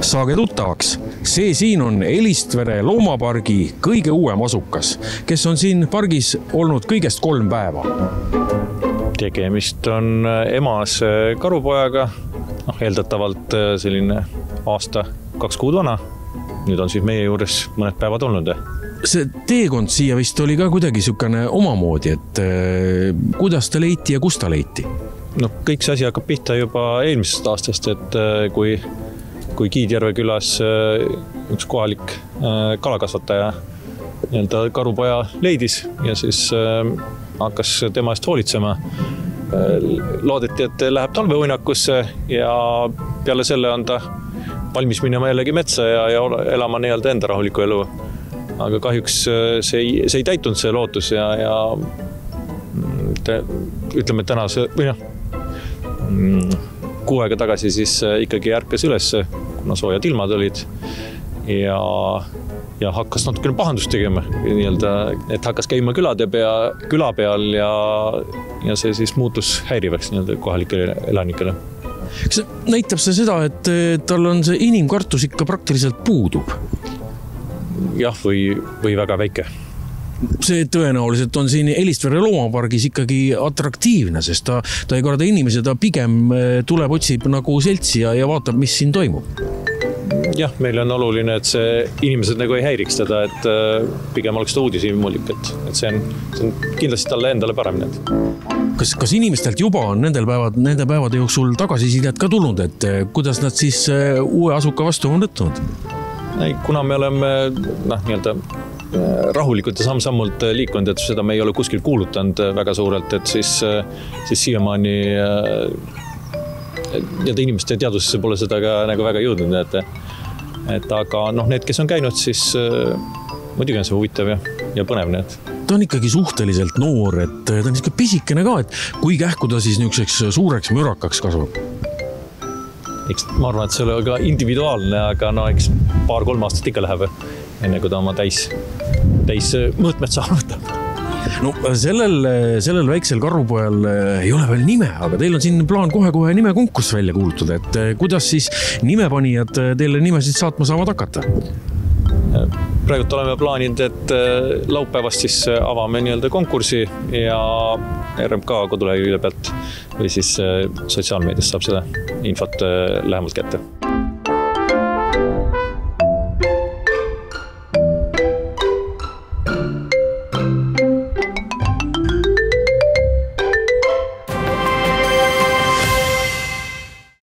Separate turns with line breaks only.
Saage tuttavaks, see siin on Elistvere loomapargi kõige uuem asukas, kes on siin pargis olnud kõigest 3 päeva.
Tegemist on emase karupojaga, eeldatavalt selline aasta 2 kuud vana. Nüüd on siis meie juures mõned päevad olnud.
See teekond siia vist oli ka kuidagi sükane omamoodi, et kuidas ta leiti ja kus ta leiti?
Kõik see asi hakkab pihta juba eelmisest aastast, et kui Kiidjärve külas üks kohalik kalakasvataja karupoja leidis ja siis hakkas tema eest hoolitsema. Loodeti, et läheb talveuinakusse ja peale selle on ta valmis minema jällegi metsa ja elama enda rahuliku elu. Aga kahjuks see ei täitunud see lootus ja ütleme, et täna kuu aega tagasi siis ikkagi ärkas üles, kuna soojad ilmad olid ja hakkas natukene pahandust tegema, et hakkas käima küla peal ja see siis muutus häirivaks kohalikele elanikele.
Kas näitab see seda, et tal on see inimkartus ikka praktiliselt puudub?
Jah, või väga väike.
See tõenäoliselt on siin Elistvere loomapargis ikkagi atraktiivne, sest ta ei korda inimesi, ta pigem tuleb, otsib nagu seltsi ja vaatab, mis siin toimub.
Jah, meil on oluline, et see inimesed nagu ei häiriks teda, et pigem oleks ta uudishimulik, et see on kindlasti talle endale paremini.
Kas inimestelt juba on nende päevade jooksul tagasisidet ka tulnud, et kuidas nad siis uue asuka vastu on võtnud?
Kuna me oleme rahulikult ja samm-sammult liikunud, et seda me ei ole kuskil kuulutanud väga suurelt, et siis siiamaani inimeste teadvusesse pole seda ka nagu väga jõudnud. Aga need, kes on käinud, siis muidugi on see huvitav ja põnev.
Ta on ikkagi suhteliselt noor, et ta on niisugune pisikene ka, et kui kähku ta siis niisuguseks suureks mürakaks kasvab?
Ma arvan, et see oli ka individuaalne, aga eks 2-3 aastat ikka läheb, enne kui ta oma täis mõõtmed saavutab.
Sellel väiksel karupojal ei ole veel nime, aga teil on siin plaan kohe nimekonkurss välja kuulutada, et kuidas siis nimepanijad teile nimesid saatma saavad hakata?
Praegult oleme plaaninud, et laupäevast siis avame konkursi ja RMK kodulehekülje pealt või siis sotsiaalmeedias saab seda infot lähemalt kätte.